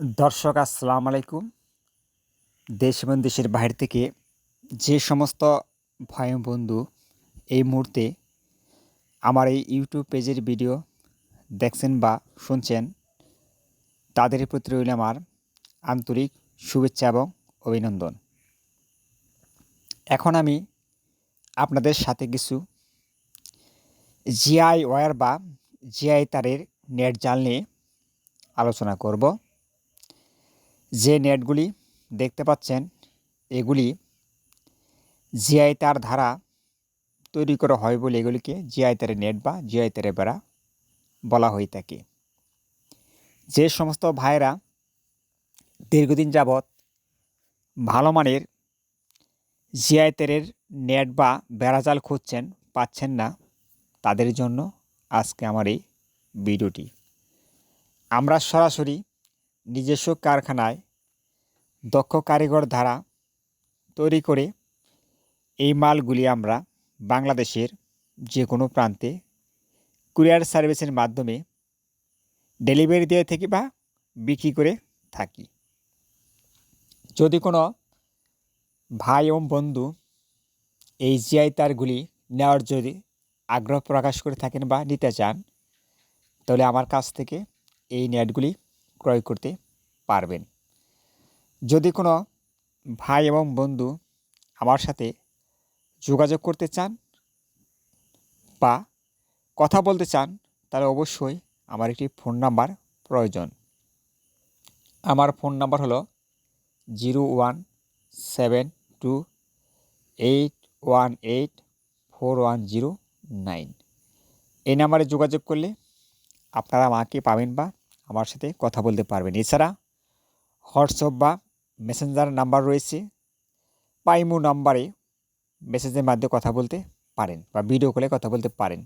দর্শক আসসালামু আলাইকুম। দেশ এবং দেশের বাইরে থেকে যে সমস্ত ভাই ও বন্ধু এই মুহূর্তে আমার এই ইউটিউব পেজের ভিডিও দেখছেন বা শুনছেন, তাদের প্রতি রইল আমার আন্তরিক শুভেচ্ছা এবং অভিনন্দন। এখন আমি আপনাদের সাথে কিছু জিআই ওয়্যার বা জিআই তারের নেট জাল নিয়ে আলোচনা করব। যে নেটগুলি দেখতে পাচ্ছেন এগুলি জিআই তার দ্বারা তৈরি করা হয় বলে এগুলিকে জিআই তারের নেট বা জিআই তারের বেড়া বলা হয়ে থাকে। যে সমস্ত ভাইয়েরা দীর্ঘদিন যাবৎ ভালো মানের জিআই তারের নেট বা বেড়াজাল খুঁজছেন, পাচ্ছেন না, তাদের জন্য আজকে আমার এই ভিডিওটি। আমরা সরাসরি নিজস্ব কারখানায় দক্ষ কারিগর দ্বারা তৈরি করে এই মালগুলি আমরা বাংলাদেশের যে কোনো প্রান্তে কুরিয়ার সার্ভিসের মাধ্যমে ডেলিভারি দিয়ে থাকি বা বিক্রি করে থাকি। যদি কোনো ভাই এবং বন্ধু এই জিআই তারগুলি নেওয়ার যদি আগ্রহ প্রকাশ করে থাকেন বা নিতে চান, তাহলে আমার কাছ থেকে এই নেটগুলি ক্রয় করতে পারবেন। যদি কোনো ভাই এবং বন্ধু আমার সাথে যোগাযোগ করতে চান বা কথা বলতে চান, তাহলে অবশ্যই আমার একটি ফোন নাম্বার প্রয়োজন। আমার ফোন নাম্বার হলো 017281841009। এই নাম্বারে যোগাযোগ করলে আপনারা আমাকে পাবেন বা আমার সাথে কথা বলতে পারবেন। এছাড়া হোয়াটসঅ্যাপ বা মেসেঞ্জার নাম্বার রয়েছে, বা ইমো নাম্বারে মেসেজের মাধ্যমে কথা বলতে পারেন বা ভিডিও কলে কথা বলতে পারেন।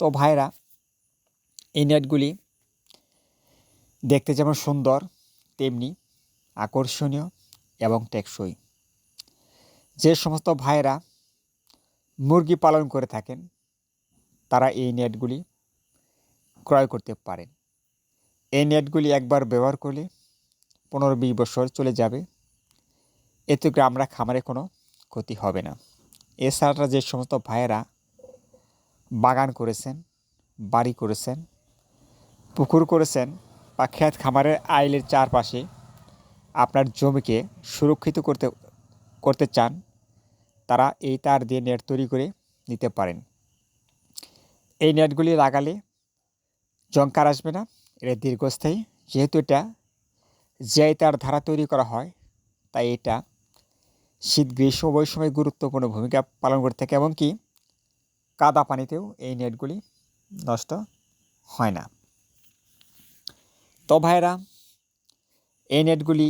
তো ভাইরা, এই নেটগুলি দেখতে যেমন সুন্দর তেমনি আকর্ষণীয় এবং টেকসই। যে সমস্ত ভাইরা মুরগি পালন করে থাকেন, তারা এই নেটগুলি ক্রয় করতে পারেন। এই নেটগুলি একবার ব্যবহার করলে 15-20 বছর চলে যাবে, এতে করে আমরা খামারে কোনো ক্ষতি হবে না। এছাড়া যে সমস্ত ভাইয়েরা বাগান করেছেন, বাড়ি করেছেন, পুকুর করেছেন বা ক্ষেত খামারের আইলের চারপাশে আপনার জমিকে সুরক্ষিত করতে চান, তারা এই তার দিয়ে নেট তৈরি করে নিতে পারেন। এই নেটগুলি লাগালে জংকার আসবে না, এটা দীর্ঘস্থায়ী। যেহেতু এটা জিআই তার ধারা তৈরি করা হয়, তাই এটা শীত গ্রীষ্ম উভয় সময় গুরুত্বপূর্ণ ভূমিকা পালন করে থাকে, এবং কি কাদা পানিতেও এই নেটগুলি নষ্ট হয় না। তো ভাইরা, এই নেটগুলি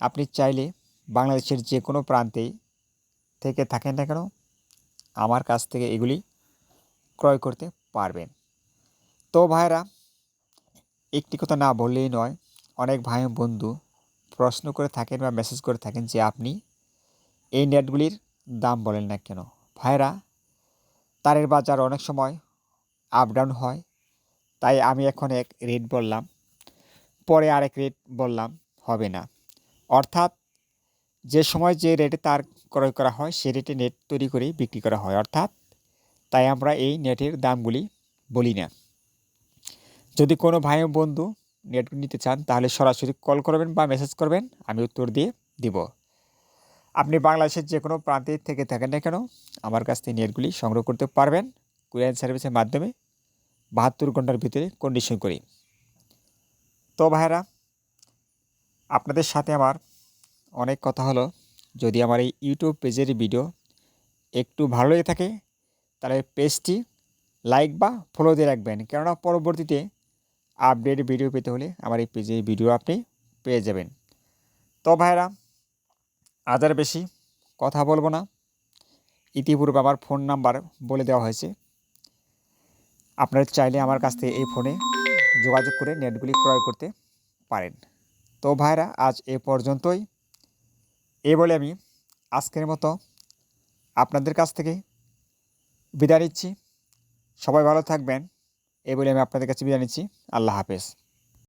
আপনি চাইলে বাংলাদেশের যে কোনো প্রান্তে থেকে থাকেন না কেন, আমার কাছ থেকে এগুলি ক্রয় করতে পারবেন। তো ভাইরা, একটি কথা না বললেই নয়, অনেক ভাই বন্ধু প্রশ্ন করে থাকেন বা মেসেজ করে থাকেন যে আপনি এই নেটগুলির দাম বলেন না কেন। ভাইরা, তারের বাজার অনেক সময় আপ ডাউন হয়, তাই আমি এখন এক রেট বললাম, পরে আরেক রেট বললাম, হবে না। অর্থাৎ যে সময় যে রেটে তার ক্রয় করা হয় সে রেটে নেট তৈরি করে বিক্রি করা হয়, অর্থাৎ তাই আমরা এই নেটের দামগুলি বলি না। যদি কোনো ভাই বন্ধু নেট নিতে চান, তাহলে সরাসরি কল করবেন বা মেসেজ করবেন, আমি উত্তর দিয়ে দিব। আপনি বাংলাদেশের যে কোনো প্রান্তে থেকে থাকেন না কেন, আমার কাছ থেকে নেটগুলি সংগ্রহ করতে পারবেন কুরিয়ার সার্ভিসের মাধ্যমে 72 ঘন্টার ভিতরে কন্ডিশন করি। তো ভাইরা, আপনাদের সাথে আমার অনেক কথা হলো। যদি আমার এই ইউটিউব পেজের ভিডিও একটু ভালো লেগে থাকে, তাহলে পেজটি লাইক বা ফলো দিয়ে রাখবেন, কেননা পরবর্তীতে আপডেট ভিডিও পেতে হলে আমার এই পেজের ভিডিও আপনি পেয়ে যাবেন। তো ভাইরা, আজ আর বেশি কথা বলবো না। ইতিপূর্বে আমার ফোন নাম্বার বলে দেওয়া হয়েছে, আপনারা চাইলে আমার কাছ থেকে এই ফোনে যোগাযোগ করে নেটগুলি ক্রয় করতে পারেন। তো ভাইরা, আজ এ পর্যন্তই। এ বলে আমি আজকের মতো আপনাদের কাছ থেকে বিদায় নিচ্ছি। সবাই ভালো থাকবেন, এ বলে আমি আপনাদের কাছে বিদায় নিচ্ছি। আল্লাহ হাফেজ।